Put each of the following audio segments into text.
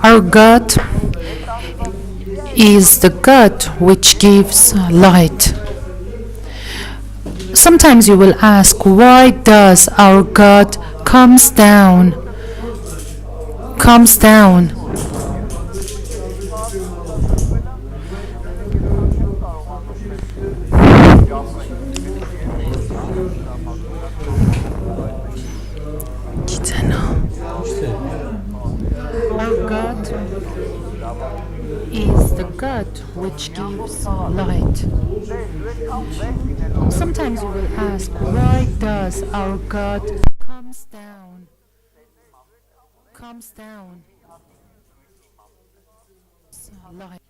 Our God is the God which gives light. Sometimes you will ask, why does our God comes down? Our God is the God which gives light. Sometimes you will ask, why does our God comes down? Light.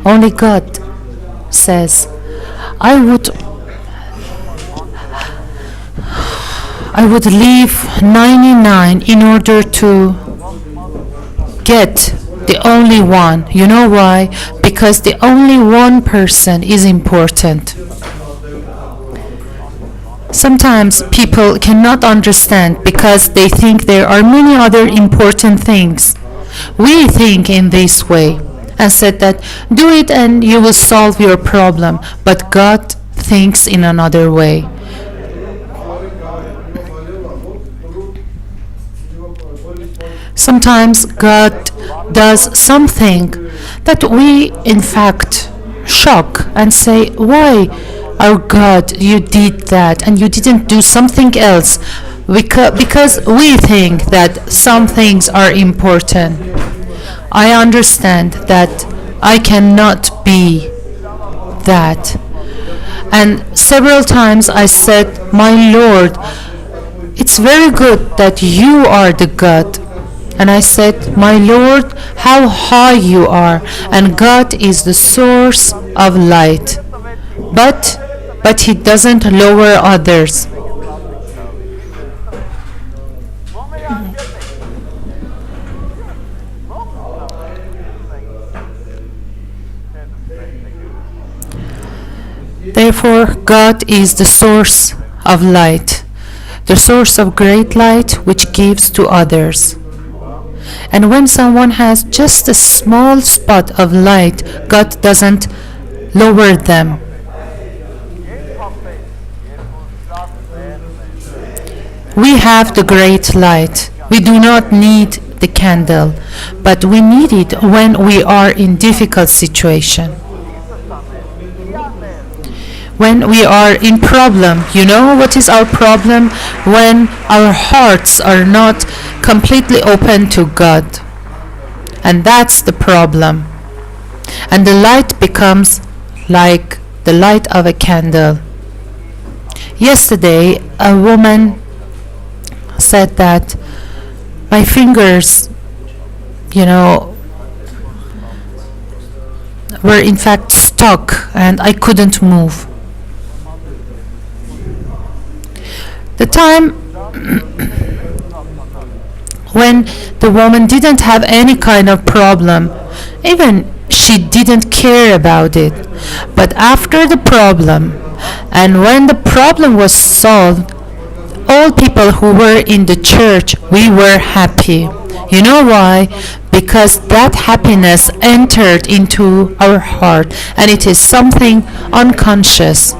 Only God says, I would leave 99 in order to get the only one. You know why? Because the only one person is important. Sometimes people cannot understand because they think there are many other important things. We think in this way and said that do it and you will solve your problem, but God thinks in another way. Sometimes God does something that we in fact shock and say, why, our God, you did that and you didn't do something else? Because we think that some things are important. I understand that I cannot be that. And several times I said, my Lord, it's very good that you are the God. And I said, my Lord, how high you are, and God is the source of light. But He doesn't lower others. Therefore, God is the source of light, the source of great light which gives to others. And when someone has just a small spot of light, God doesn't lower them. We have the great light. We do not need the candle, but we need it when we are in difficult situation. When we are in problem, you know what is our problem? When our hearts are not completely open to God. And that's the problem. And the light becomes like the light of a candle. Yesterday, a woman said that my fingers, were in fact stuck and I couldn't move. The time when the woman didn't have any kind of problem, even she didn't care about it. But after the problem, and when the problem was solved, all people who were in the church, we were happy. You know why? Because that happiness entered into our heart and it is something unconscious.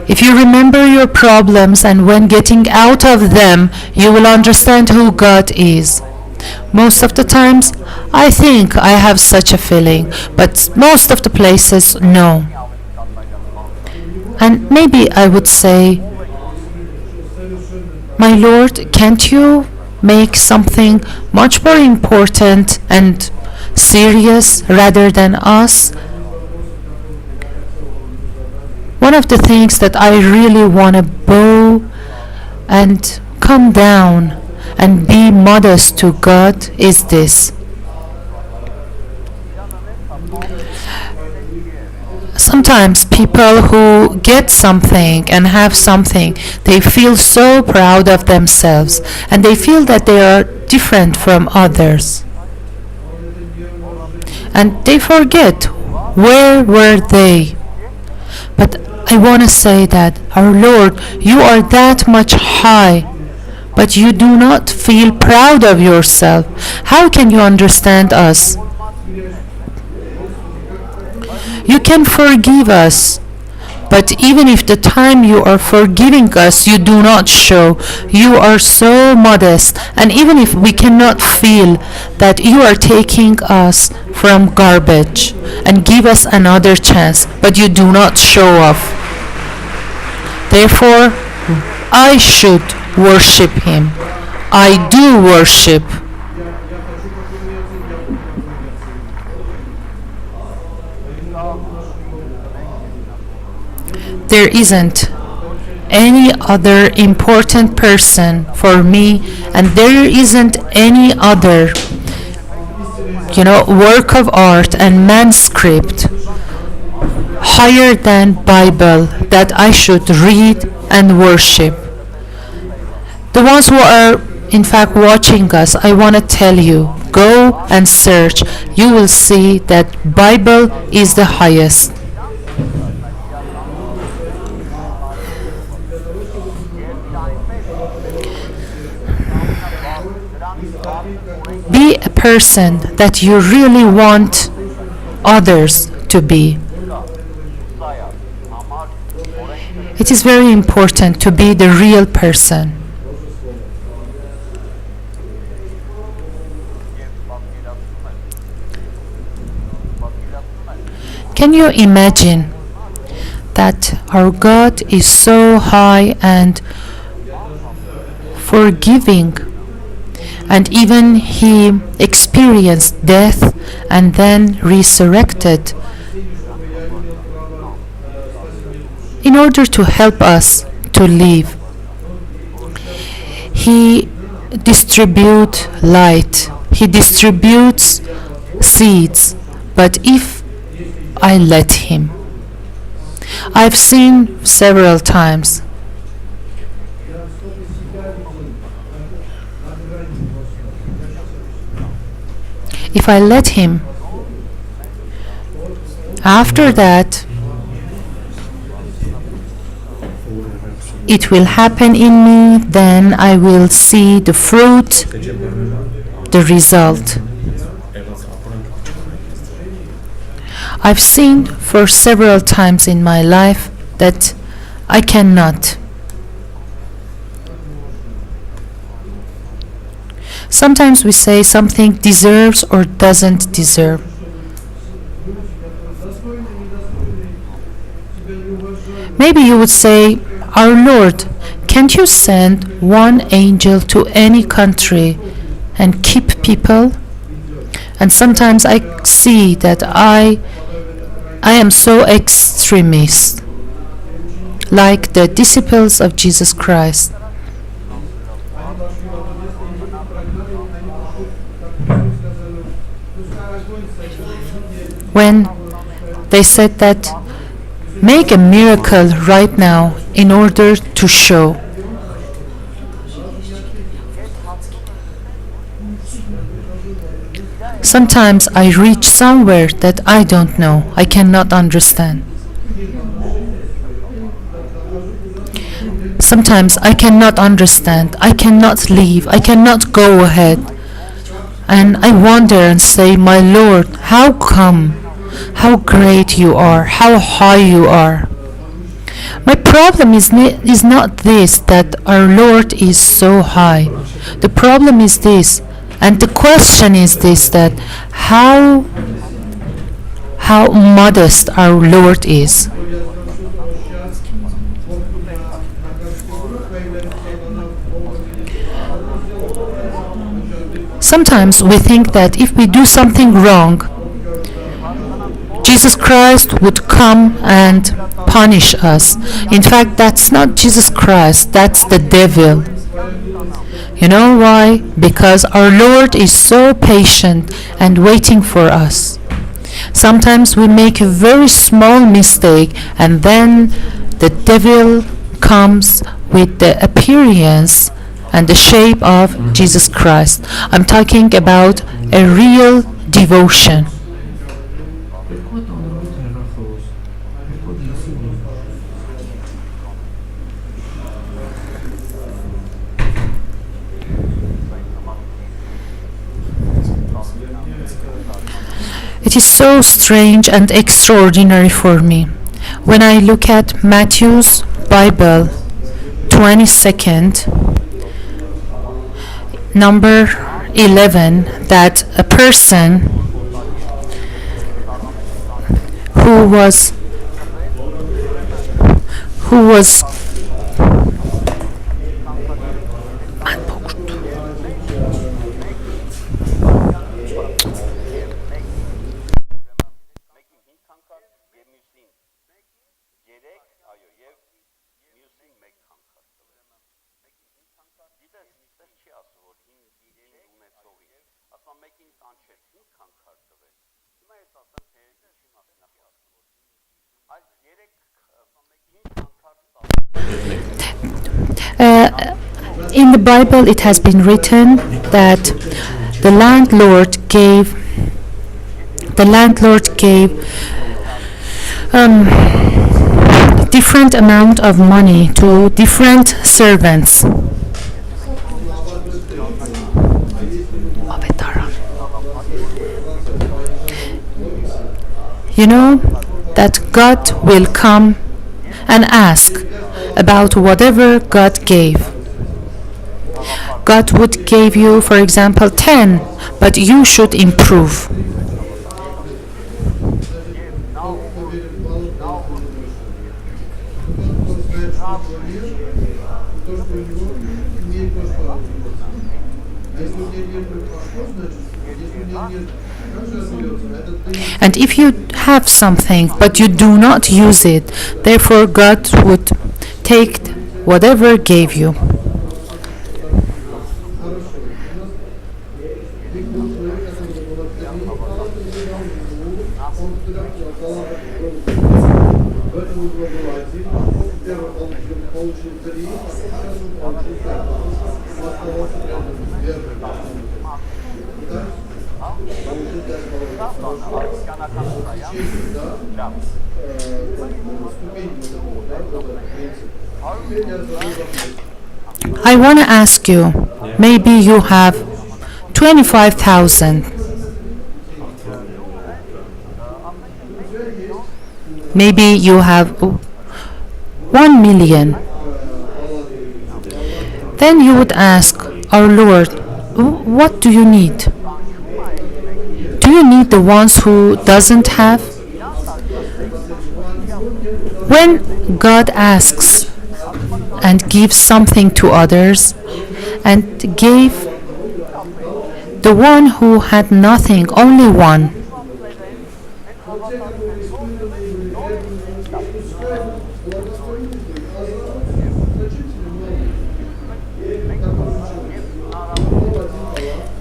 If you remember your problems and when getting out of them, you will understand who God is. Most of the times, I think I have such a feeling, but most of the places, no. And maybe I would say, my Lord, can't you make something much more important and serious rather than us? One of the things that I really want to bow and come down and be modest to God is this. Sometimes people who get something and have something, they feel so proud of themselves and they feel that they are different from others. And they forget where were they. But I want to say that, our Lord, you are that much high, but you do not feel proud of yourself. How can you understand us? You can forgive us, but even if the time you are forgiving us, you do not show. You are so modest, and even if we cannot feel that you are taking us from garbage and give us another chance, but you do not show off. Therefore, I should worship Him. I do worship. There isn't any other important person for me, and there isn't any other, work of art and manuscript higher than Bible that I should read and worship. The ones who are in fact watching us, I want to tell you, go and search. You will see that Bible is the highest. Be a person that you really want others to be. It is very important to be the real person. Can you imagine that our God is so high and forgiving, and even He experienced death and then resurrected in order to help us to live. He distributes light, He distributes seeds, but if I let Him, I've seen several times if I let Him, after that it will happen in me, then I will see the fruit, the result. I've seen for several times in my life that I cannot. Sometimes we say something deserves or doesn't deserve. Maybe you would say, our Lord, can't you send one angel to any country and keep people? And sometimes I see that I am so extremist, like the disciples of Jesus Christ. When they said that, make a miracle right now in order to show. Sometimes I reach somewhere that I don't know, I cannot understand. Sometimes I cannot understand, I cannot leave, I cannot go ahead. And I wonder and say, my Lord, how come? How great you are, how high you are. My problem is not this, that our Lord is so high. The problem is this, and the question is this, that how modest our Lord is. Sometimes we think that if we do something wrong, Jesus Christ would come and punish us. In fact, that's not Jesus Christ, that's the devil. You know why? Because our Lord is so patient and waiting for us. Sometimes we make a very small mistake and then the devil comes with the appearance and the shape of Jesus Christ. I'm talking about a real devotion. It is so strange and extraordinary for me when I look at Matthew's Bible 22nd, number 11, that a person who was in the Bible it has been written that the landlord gave different amount of money to different servants. You know that God will come and ask about whatever God gave. God would give you, for example, 10, but you should improve. And if you have something but you do not use it, therefore God would take whatever gave you. I want to ask you, maybe you have 25,000. Maybe you have 1 million. Then you would ask our Lord, what do you need? Do you need the ones who doesn't have? When God asks and gives something to others and gave the one who had nothing, only one,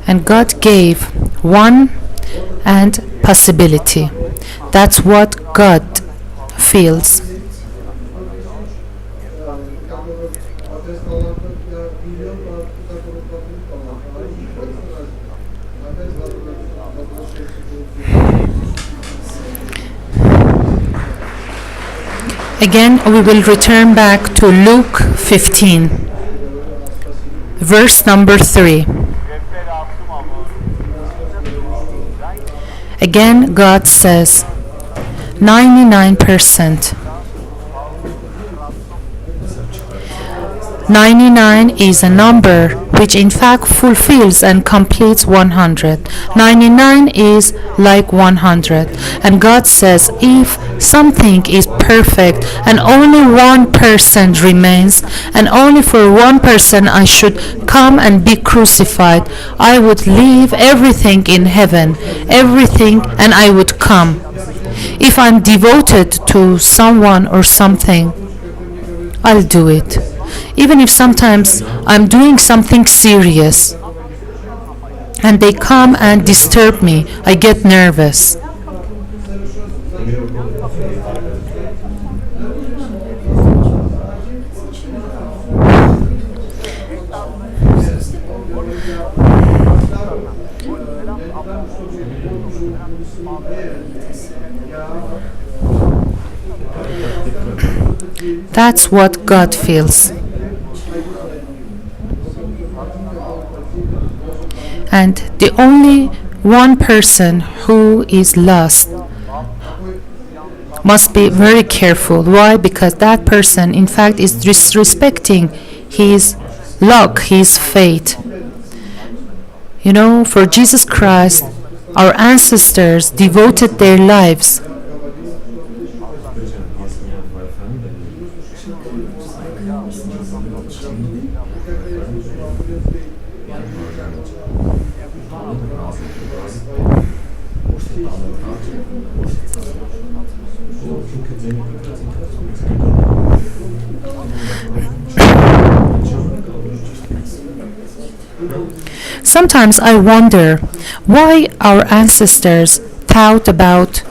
and God gave one and possibility. That's what God feels. Again, we will return back to Luke 15, verse number 3. Again, God says, 99%. 99 is a number which in fact fulfills and completes 100. 99 is like 100. And God says, if something is perfect and only 1% remains, and only for 1% I should come and be crucified, I would leave everything in heaven, everything, and I would come. If I'm devoted to someone or something, I'll do it. Even if sometimes I'm doing something serious and they come and disturb me, I get nervous. That's what God feels. And the only one person who is lost must be very careful. Why? Because that person, in fact, is disrespecting his luck, his fate. You know, for Jesus Christ, our ancestors devoted their lives. Sometimes I wonder why our ancestors thought about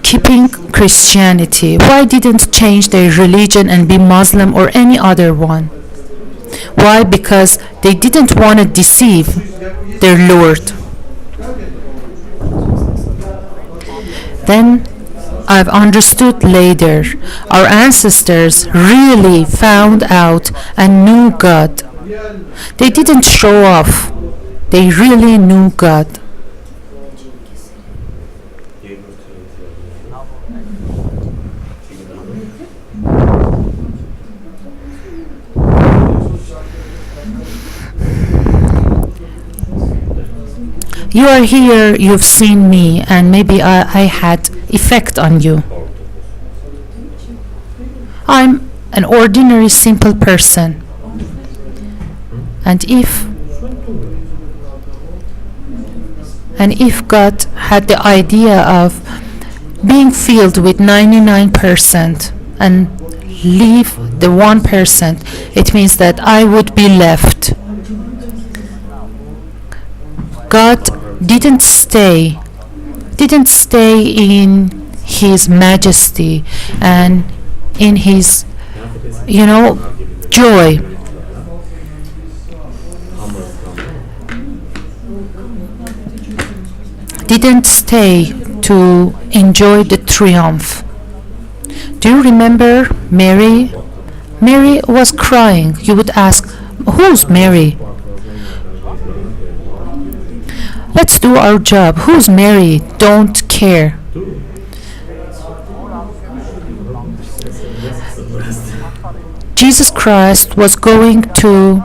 keeping Christianity. Why didn't change their religion and be Muslim or any other one? Why? Because they didn't want to deceive their Lord. Then I've understood later, our ancestors really found out and knew God. They didn't show off. They really knew God. You are here, you've seen me, and maybe I had effect on you. I'm an ordinary, simple person. And if God had the idea of being filled with 99% and leave the 1%, it means that I would be left. God didn't stay in His majesty and in His, joy. Didn't stay to enjoy the triumph. Do you remember Mary? Mary was crying. You would ask, who's Mary? Let's do our job. Who's Mary? Don't care. Jesus Christ was going to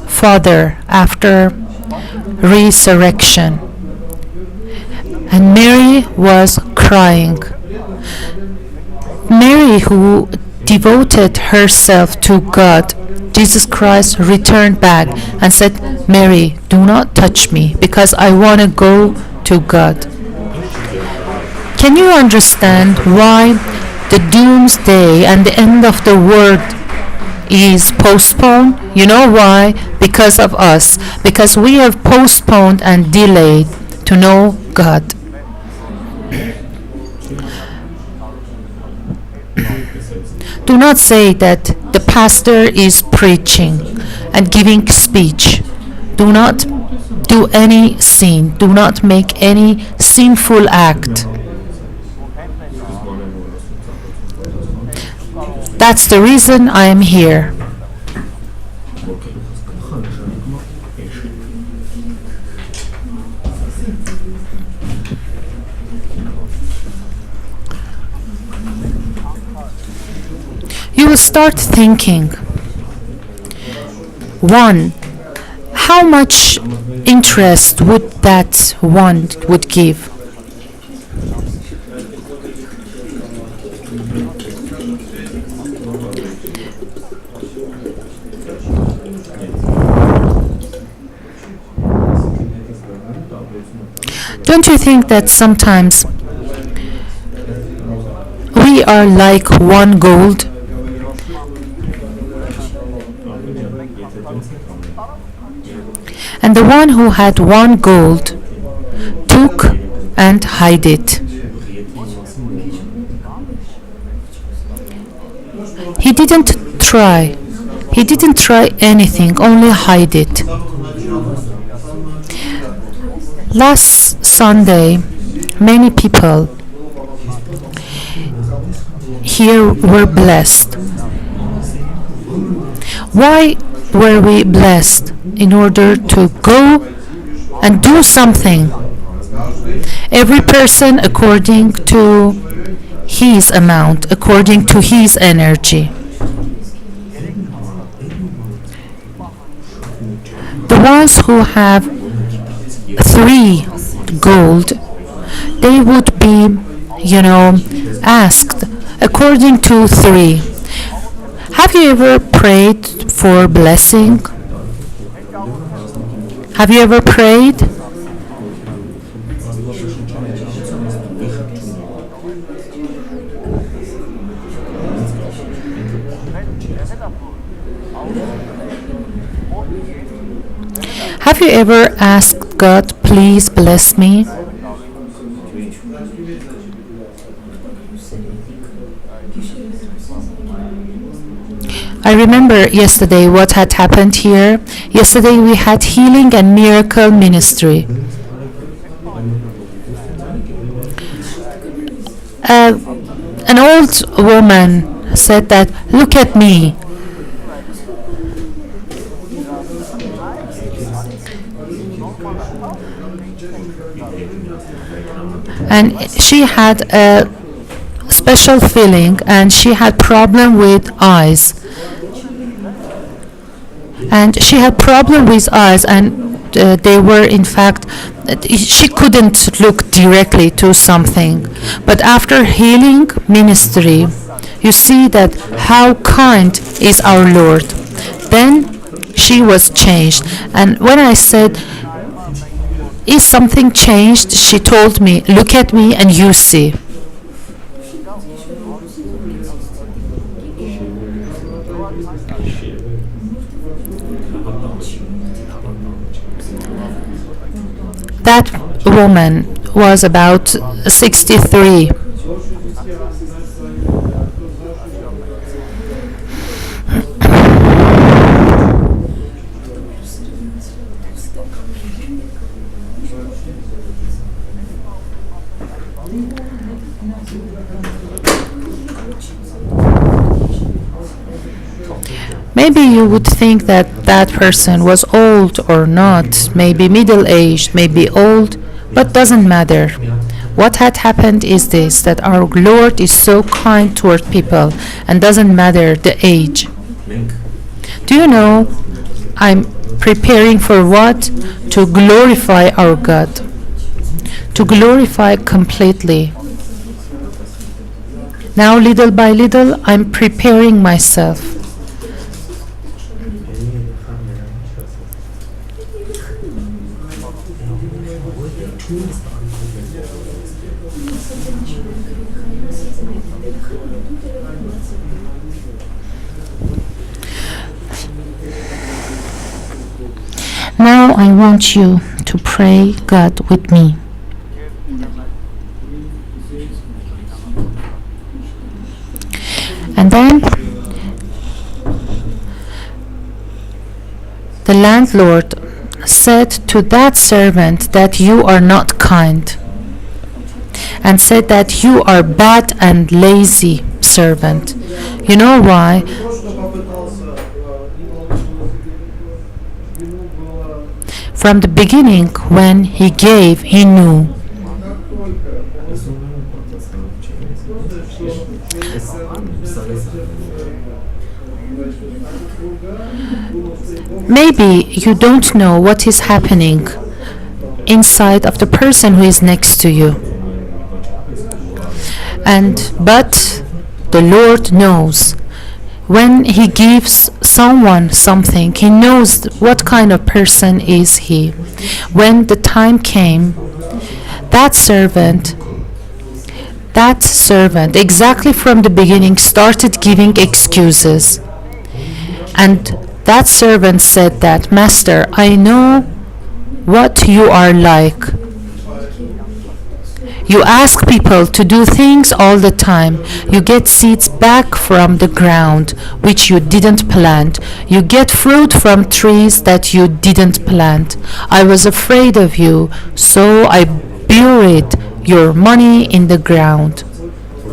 Father after resurrection, and Mary was crying. Mary, who devoted herself to God, Jesus Christ returned back and said, Mary, do not touch me because I want to go to God. Can you understand why the doomsday and the end of the world is postponed? You know why? Because of us. Because we have postponed and delayed to know God. Do not say that the pastor is preaching and giving speech. Do not do any sin. Do not make any sinful act. That's the reason I am here. You will start thinking, one, how much interest would that one would give? Don't you think that sometimes we are like one gold? And the one who had one gold took and hid it. He didn't try. He didn't try anything, only hide it. Last Sunday, many people here were blessed. Why were we blessed? In order to go and do something. Every person according to his amount, according to his energy. The ones who have 3 gold, they would be, asked according to 3. Have you ever prayed for blessing? Have you ever prayed? Have you ever asked God, please bless me? I remember yesterday what had happened here. Yesterday we had healing and miracle ministry. An old woman said that, look at me. And she had a special feeling and she had problem with eyes. And she had problem with eyes and they were in fact, she couldn't look directly to something. But after healing ministry, you see that how kind is our Lord. Then she was changed. And when I said, is something changed? She told me, look at me and you see. That woman was about 63. Maybe you would think that that person was old or not, maybe middle-aged, maybe old, but doesn't matter. What had happened is this, that our Lord is so kind toward people and doesn't matter the age. Do you know, I'm preparing for what? To glorify our God. To glorify completely. Now, little by little, I'm preparing myself. Now I want you to pray God with me. And then the landlord said to that servant that you are not kind, and said that you are bad and lazy servant. You know why? From the beginning, when he gave, he knew. Maybe you don't know what is happening inside of the person who is next to you. But the Lord knows. When he gives someone something, he knows what kind of person is he. When the time came, that servant exactly from the beginning started giving excuses. And that servant said that, Master, I know what you are like. You ask people to do things all the time. You get seeds back from the ground which you didn't plant. You get fruit from trees that you didn't plant. I was afraid of you, so I buried your money in the ground.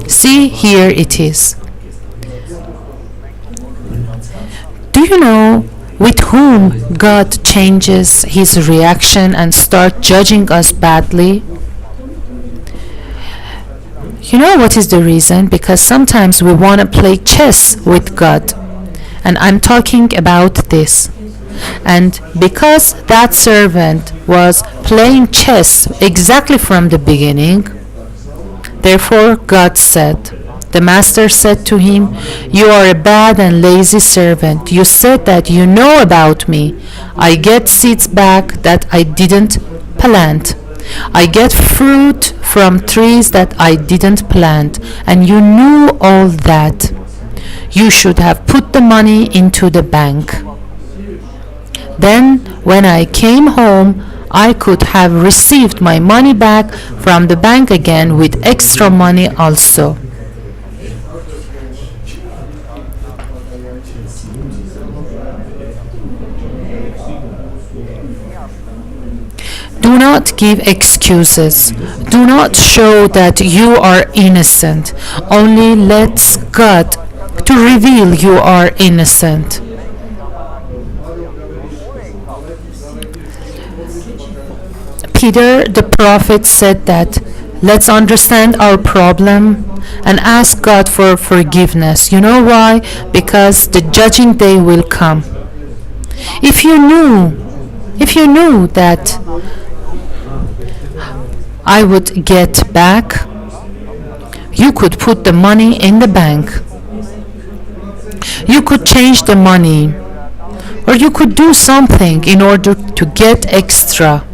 See, here it is. Do you know with whom God changes his reaction and start judging us badly? You know what is the reason? Because sometimes we want to play chess with God. And I'm talking about this. And because that servant was playing chess exactly from the beginning, therefore God said, the master said to him, you are a bad and lazy servant. You said that you know about me. I get seeds back that I didn't plant. I get fruit from trees that I didn't plant, and you knew all that. You should have put the money into the bank. Then, when I came home, I could have received my money back from the bank again with extra money also. Do not give excuses. Do not show that you are innocent. Only let God to reveal you are innocent. Peter the prophet said that let's understand our problem and ask God for forgiveness. You know why? Because the judging day will come. If you knew that I would get back, you could put the money in the bank. You could change the money, or you could do something in order to get extra.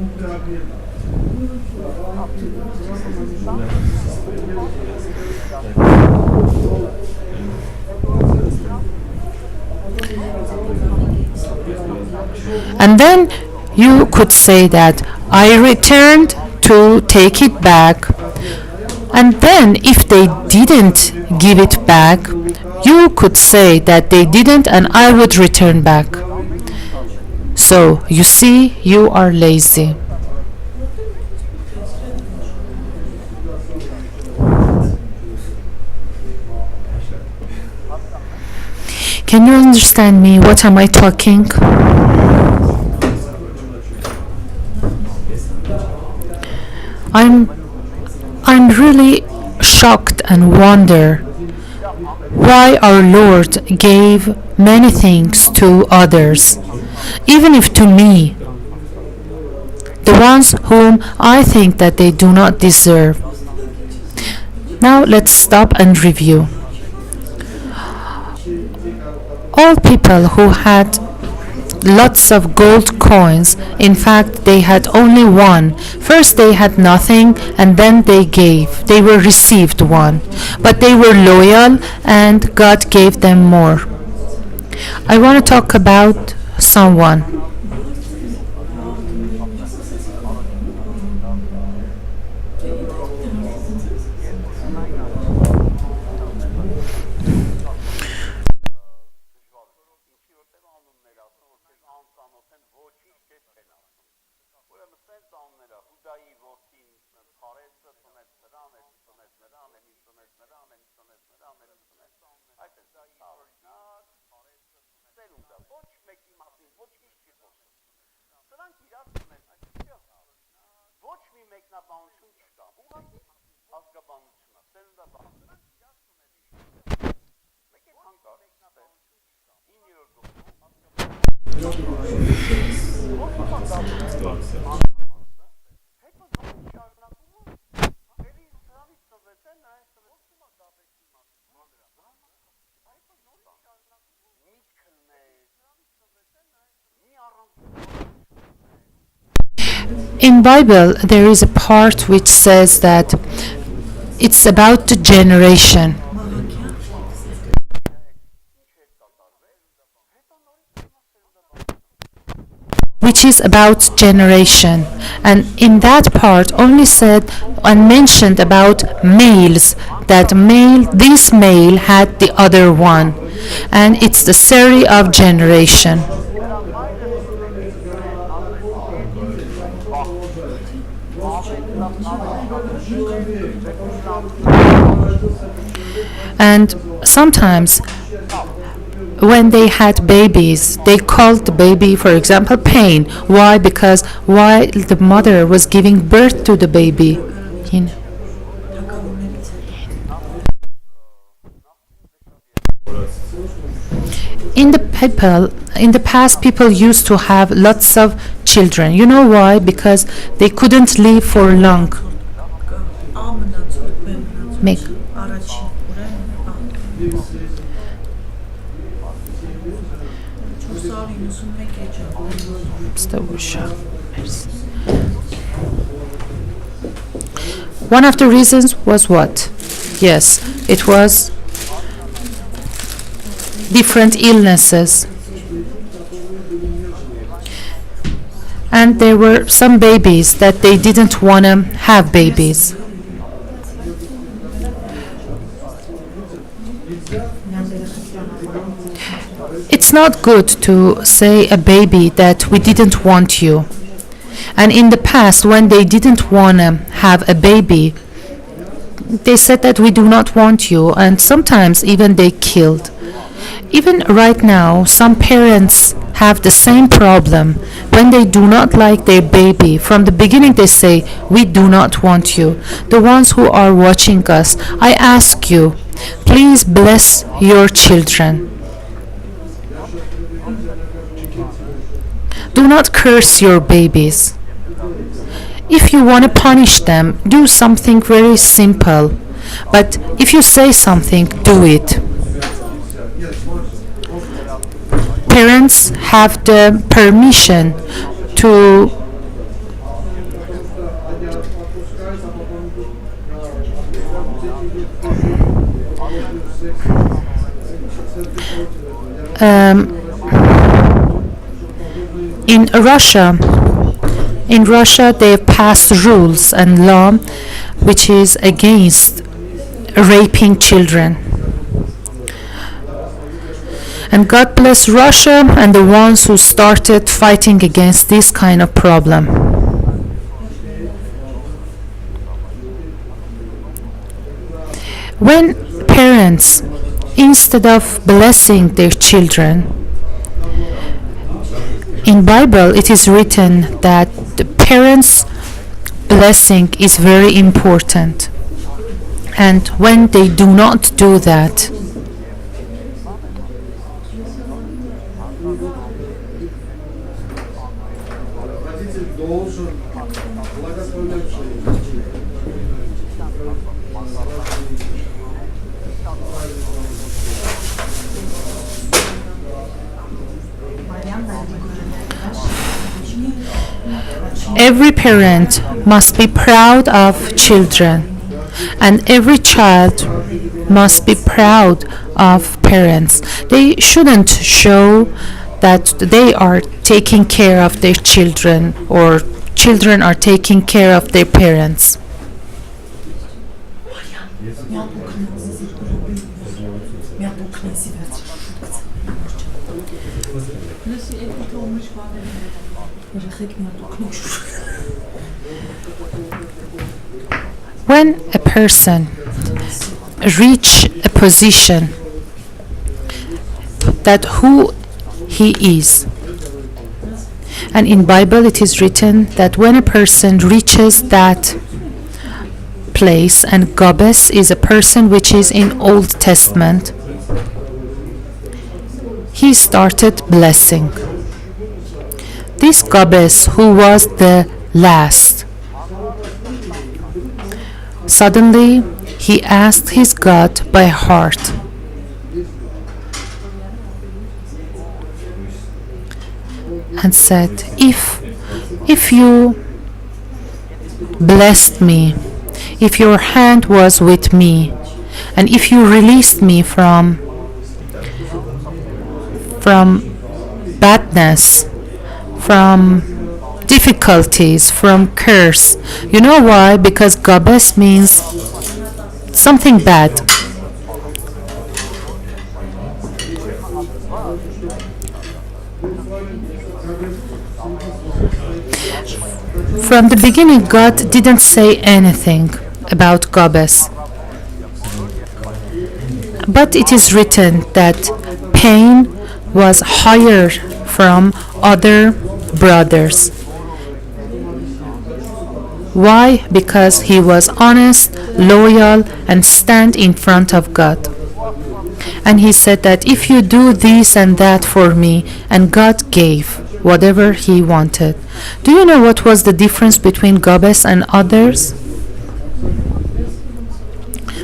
And then you could say that I returned to take it back. And then if they didn't give it back, you could say that they didn't and I would return back. So you see, you are lazy. Can you understand me? What am I talking? I'm really shocked and wonder why our Lord gave many things to others, even if to me, the ones whom I think that they do not deserve. Now let's stop and review. All people who had lots of gold coins, in fact they had only one. First they had nothing and then they were received one, but they were loyal and God gave them more. I want to talk about someone. In Bible, there is a part which says that it's about the generation, which is about generation. And in that part only said and mentioned about males, that this male had the other one. And it's the series of generation. And sometimes when they had babies, they called the baby, for example, pain. Why? Because while the mother was giving birth to the baby, you know. In the past, people used to have lots of children. You know why? Because they couldn't live for long. Make. One of the reasons was what? Yes, it was different illnesses. And there were some babies that they didn't want to have babies. It's not good to say a baby that we didn't want you. And in the past, when they didn't want to have a baby, they said that we do not want you, and sometimes even they killed. Even right now, some parents have the same problem. When they do not like their baby, from the beginning they say, we do not want you. The ones who are watching us, I ask you, please bless your children. Do not curse your babies. If you want to punish them, do something very simple. But if you say something, do it. Parents have the permission to in Russia they have passed rules and law which is against raping children. And God bless Russia and the ones who started fighting against this kind of problem. When parents, instead of blessing their children, in Bible it is written that the parents' blessing is very important. And when they do not do that, every parent must be proud of children, and every child must be proud of parents. They shouldn't show that they are taking care of their children or children are taking care of their parents. When a person reach a position that who he is, And in Bible it is written that when a person reaches that place, and Gobbes is a person which is in Old Testament, he started blessing. This Gobbes, who was the last, suddenly he asked his God by heart, and said, if you blessed me, if your hand was with me, and if you released me from badness, from difficulties, from curse. You know why? Because Gobbes means something bad. From the beginning, God didn't say anything about Gobbes. But it is written that pain was higher from other brothers. Why? Because he was honest, loyal, and stand in front of God. And he said that if you do this and that for me, and God gave whatever he wanted. Do you know what was the difference between Gobbes and others?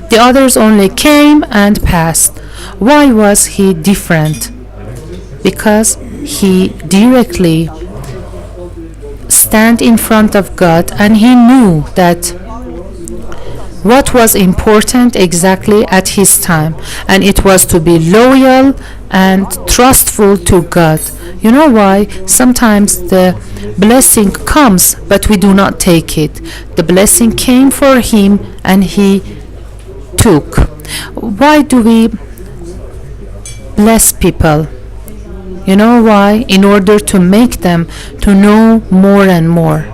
The others only came and passed. Why was he different? Because he directly stand in front of God, and he knew that what was important exactly at his time, and it was to be loyal and trustful to God. You know why? Sometimes the blessing comes, but we do not take it. The blessing came for him, and he took. Why do we bless people? You know why? In order to make them to know more and more.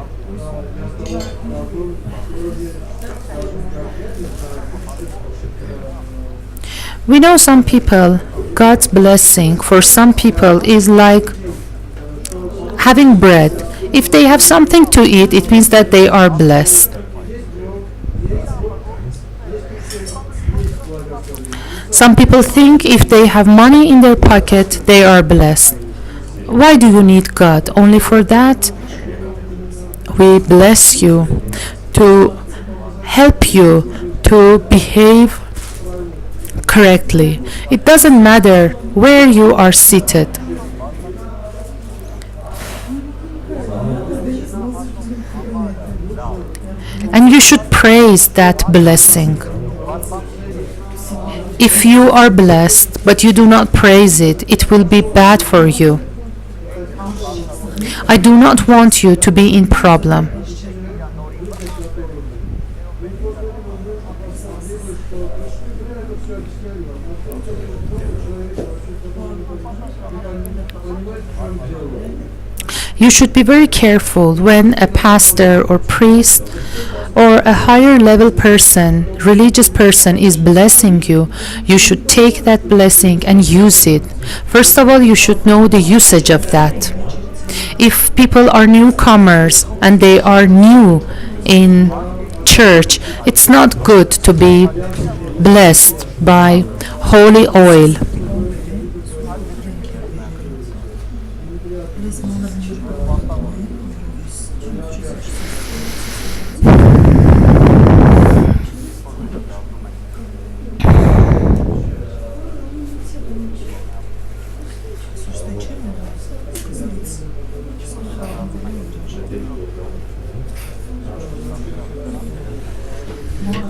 We know some people, God's blessing for some people is like having bread. If they have something to eat, it means that they are blessed. Some people think if they have money in their pocket, they are blessed. Why do you need God? Only for that? We bless you to help you to behave correctly. It doesn't matter where you are seated. And you should praise that blessing. If you are blessed, but you do not praise it, it will be bad for you. I do not want you to be in problem. You should be very careful when a pastor or priest or a higher level person, religious person is blessing you. You should take that blessing and use it. First of all, you should know the usage of that. If people are newcomers and they are new in church, it's not good to be blessed by holy oil.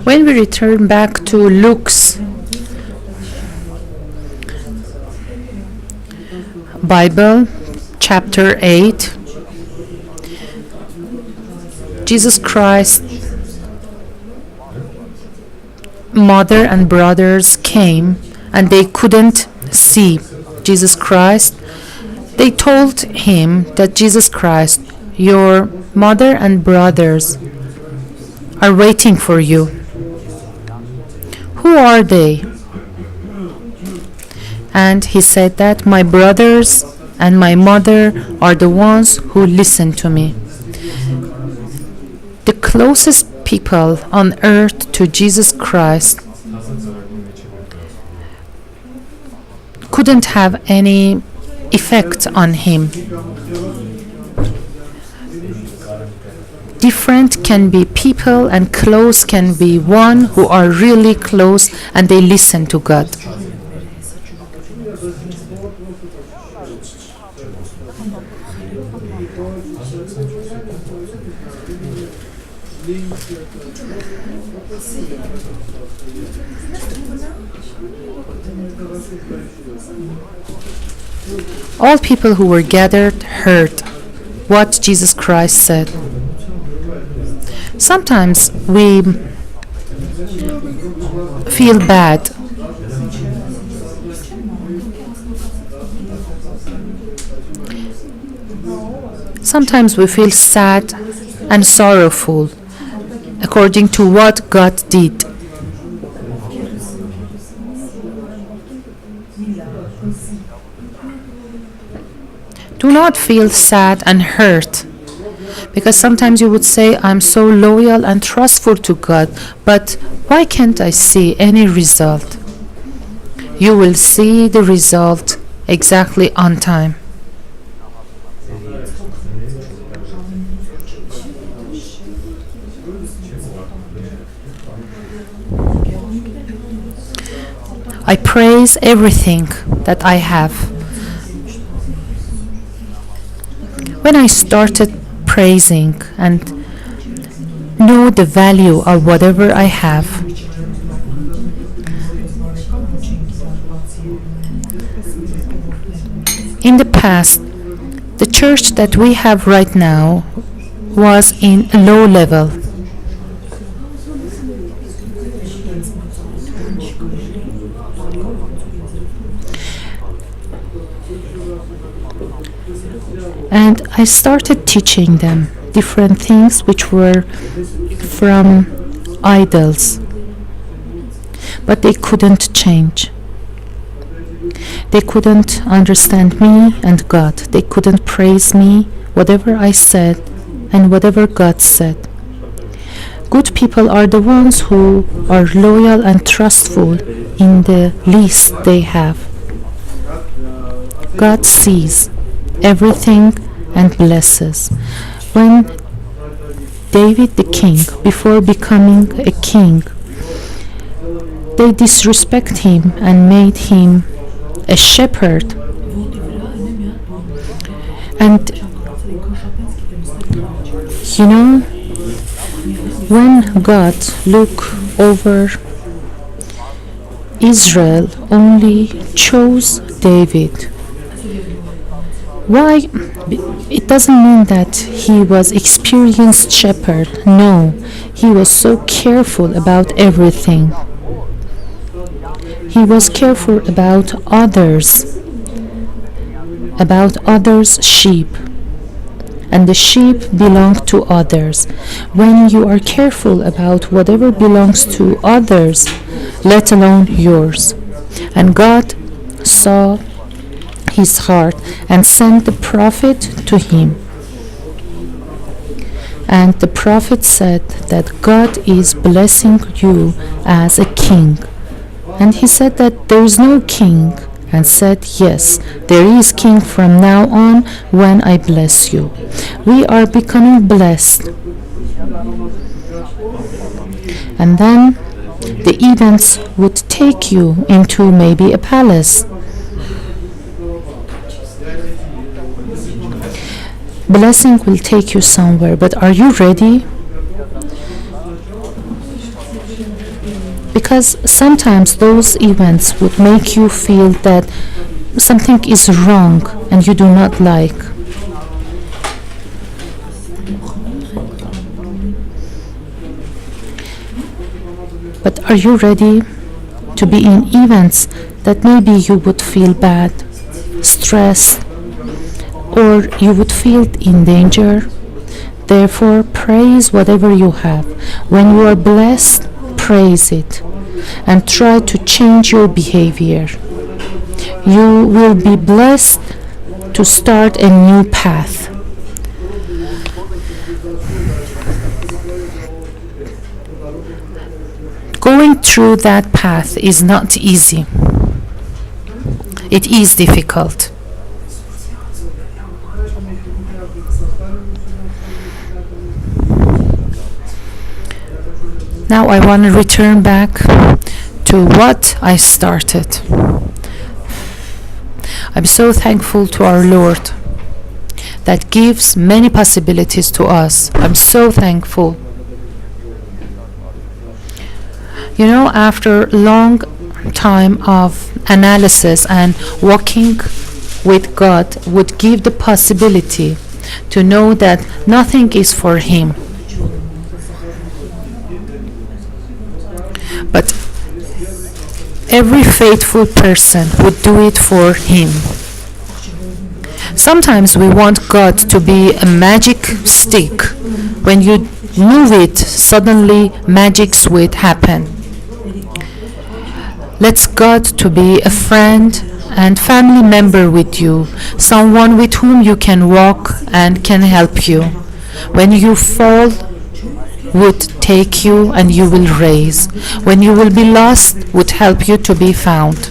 When we return back to Luke's Bible, chapter 8, Jesus Christ, mother and brothers came and they couldn't see Jesus Christ. They told him that Jesus Christ, your mother and brothers are waiting for you. Who are they? And he said that my brothers and my mother are the ones who listen to me. The closest people on earth to Jesus Christ couldn't have any effect on him. Different can be people, and close can be one who are really close and they listen to God. All people who were gathered heard what Jesus Christ said. Sometimes we feel bad. Sometimes we feel sad and sorrowful according to what God did. Do not feel sad and hurt, because sometimes you would say, I'm so loyal and trustful to God, but why can't I see any result? You will see the result exactly on time. I praise everything that I have. When I started praising and know the value of whatever I have, in the past, the church that we have right now was in a low level. And I started teaching them different things which were from idols. But they couldn't change. They couldn't understand me and God. They couldn't praise me, whatever I said and whatever God said. Good people are the ones who are loyal and trustful in the least they have. God sees everything and blesses. When David the king, before becoming a king, they disrespect him and made him a shepherd. And you know, when God looked over Israel, only chose David. Why? It doesn't mean that he was experienced shepherd. No, he was so careful about everything. He was careful about others' sheep. And the sheep belong to others. When you are careful about whatever belongs to others, let alone yours. And God saw his heart and sent the prophet to him. And the prophet said that God is blessing you as a king. And he said that there is no king, and said, yes, there is king from now on when I bless you. We are becoming blessed. And then the events would take you into maybe a palace. Blessing will take you somewhere, but are you ready? Because sometimes those events would make you feel that something is wrong and you do not like. But are you ready to be in events that maybe you would feel bad, stressed, or you would feel in danger? Therefore, praise whatever you have. When you are blessed, praise it and try to change your behavior. You will be blessed to start a new path. Going through that path is not easy. It is difficult. Now I want to return back to what I started. I'm so thankful to our Lord that gives many possibilities to us. I'm so thankful. You know, after long time of analysis and walking with God would give the possibility to know that nothing is for Him. But every faithful person would do it for Him. Sometimes we want God to be a magic stick. When you move it, suddenly magics would happen. Let's God to be a friend and family member with you, someone with whom you can walk and can help you. When you fall, would take you and you will raise. When you will be lost, would help you to be found.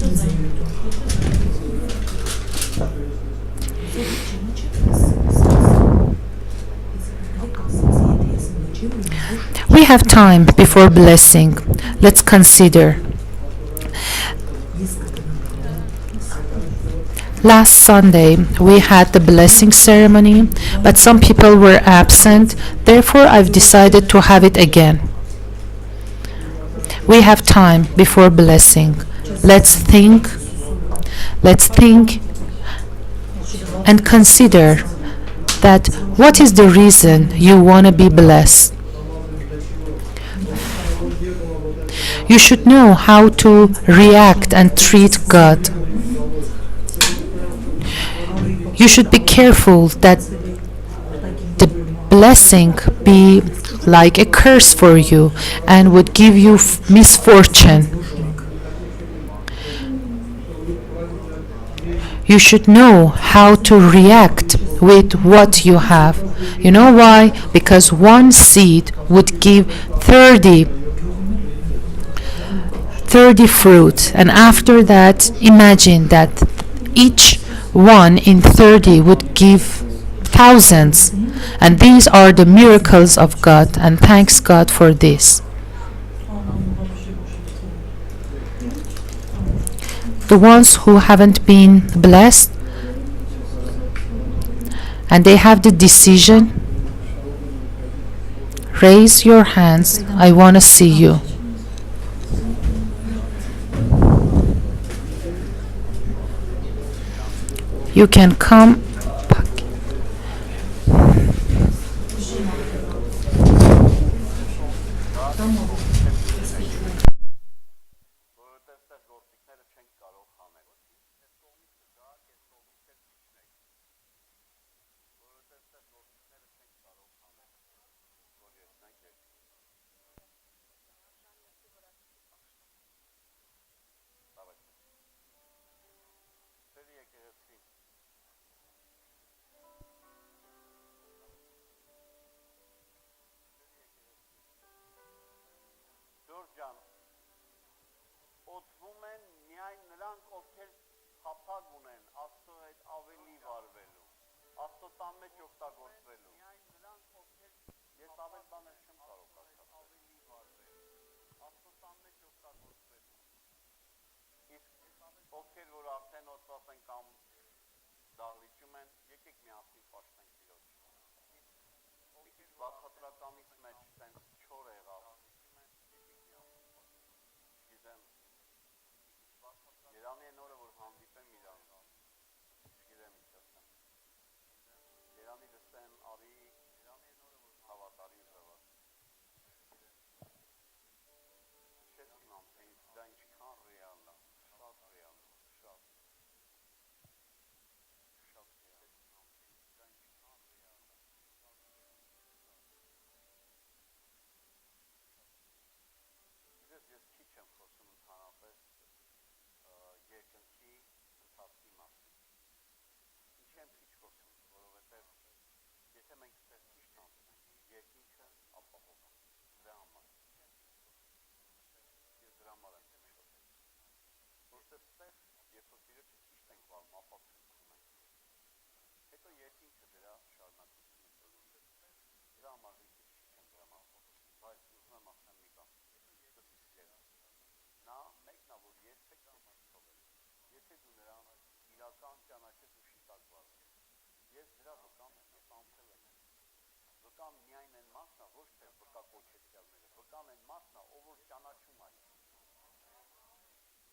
We have time before blessing. Let's consider. Last Sunday we had the blessing ceremony, but some people were absent, therefore I've decided to have it again. We have time before blessing. Let's think and consider that what is the reason you want to be blessed. You should know how to react and treat God. You should be careful that the blessing be like a curse for you and would give you misfortune. You should know how to react with what you have. You know why? Because one seed would give 30 fruit, and after that imagine that each 1 in 30 would give thousands, and these are the miracles of God, and thanks God for this. The ones who haven't been blessed and they have the decision, raise your hands. I want to see you. You can come. Եթե մենք ստեղ ճիշտ անցնենք, երկինքը ապահով է, դրա համար։ Ես դրա համար եմ շոթել։ Որտեղ ստեղ, երբ որ Տիրոջը ճիշտ ենք վարում, ապացույցում ենք։ Հետո երկինքը դրա շարունակությունը կլինի։ Դրա համար մի քիչ չեմ դրամափոխում, բայց ուզում եմ ասեմ մի բան։ Դու սկսես։ Նա մեկն է, որ երբեք չես թողել։ Եթե դու նրան իրական ճանաչես ու շիտակ վարվես։ Ես դրա վկան եմ, ես անցել եմ։ Վկան միայն այն մասն է, ոչ թե վկա կոչեցյալները, վկան այն մասն է, ով որ ճանաչում է։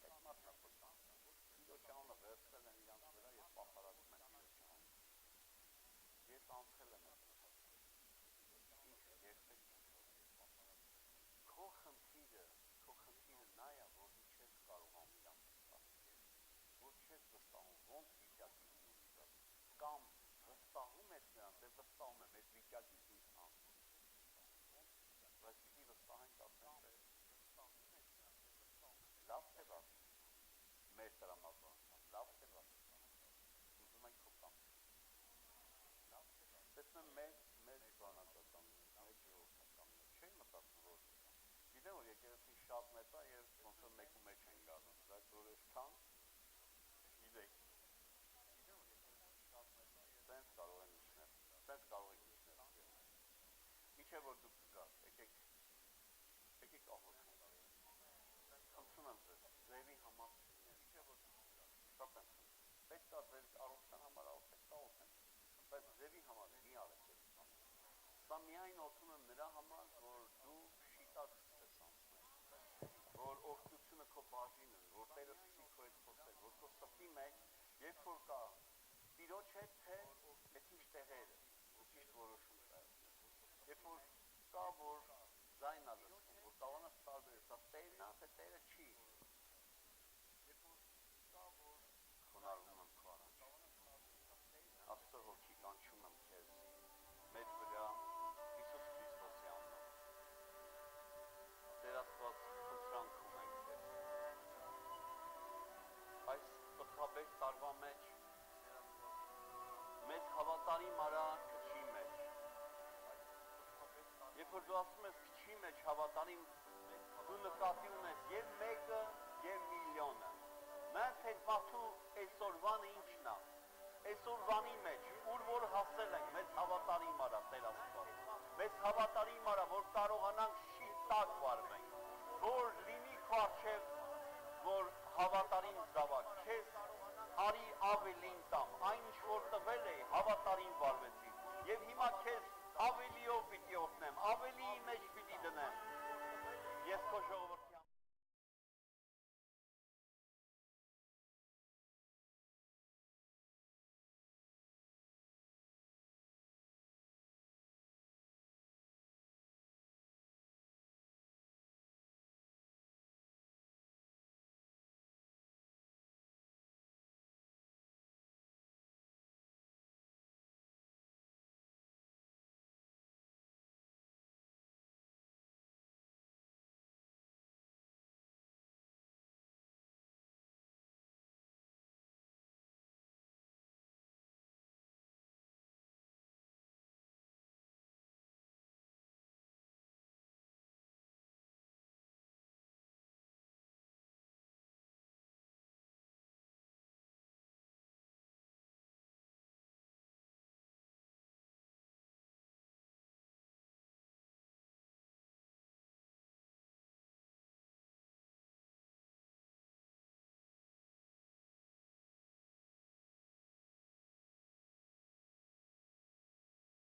Այդ մասն է վկան։ Տիրոջ անունը վերցրել են իրանց վրա եւ պահարացում են Տիրոջ անունը։ Ես անցել եմ այդ մտածում։ Ինչ երբեք քո խնդիրը նա է, որ դու չես կարողանում իրան վստահել, որ չես վստահում, ոնց վիճակի դուրս կամ վստահում ես նրան, դե վստահում եմ, այդ վիճակի դուրս անցնում, բայց պիտի վստահենք ասենք, լավ թե վատ, մեր տրամաբան, լավ թե վատ, ուզում ենք քո կամ, տեսնեմ մեր բանակականներ, մեր ժողովրդականներ, չեն մտածում, որ գիտեմ, որ եկեղեցին շատ մեծ է և ոնց որ մեկ ու մեջ են գալում, բայց որ այսքան գիտեք, սենց կարող են իջնել, սենց կարող եք իջնել, միջև որ դուք կգաք, եկեք աղոթենք, խնդրում եմ ձեզ, ձևի համար շատ եմ խնդրում, պետք է ձեր առողջության համար աղոթենք, բայց ձևի համար մի արեք այս բանը, սա միայն օգնում եմ նրա համար, որ դու շիտակ սկսես անցնել, որ օրհնությունը քո բաժինն, որ Տերը սկսի քո հետ խոսել, որ քո սրտի մեջ, երբ որ կա Տիրոջ հետ թե այդ ինչ տեղերը, ու ճիշտ որոշում կայացնես, երբ որ կա, որ ձայն ա լսվում, որ կարողանաս տարբերես, սա Տերն է, թե Տերը չի, երբ որ կա, որ խոնարհվում եմ քո առաջ, Աստծո հոգի կանչում եմ քեզ, մեր վրա Հիսուս Քրիստոսի անունով, Տեր Աստված խնդրանքում ենք քեզ, այս պտղաբեր տարվա մեջ, մեզ հավատարիմ արա քչի մեջ, երբ որ դու ասում ես քչի մեջ հավատարիմ, դու նկատի ունես և մեկը և միլիոնը, մենք հետմաթու այսօրվանը ինչն է, այսօրվանի մեջ, ուր որ հասել ենք, մեզ հավատարիմ արա Տեր Աստված, մեզ հավատարիմ արա, որ կարողանանք շիտակ վարվենք, որ լինի քո առջև, որ հավատարիմ զավակ, քեզ արի ավելին տամ, այն ինչ որ տվել էի, հավատարիմ վարվեցի, և հիմա քեզ ավելիով պիտի օգնեմ, ավելիի մեջ պիտի դնեմ, ես քո ժողովրդի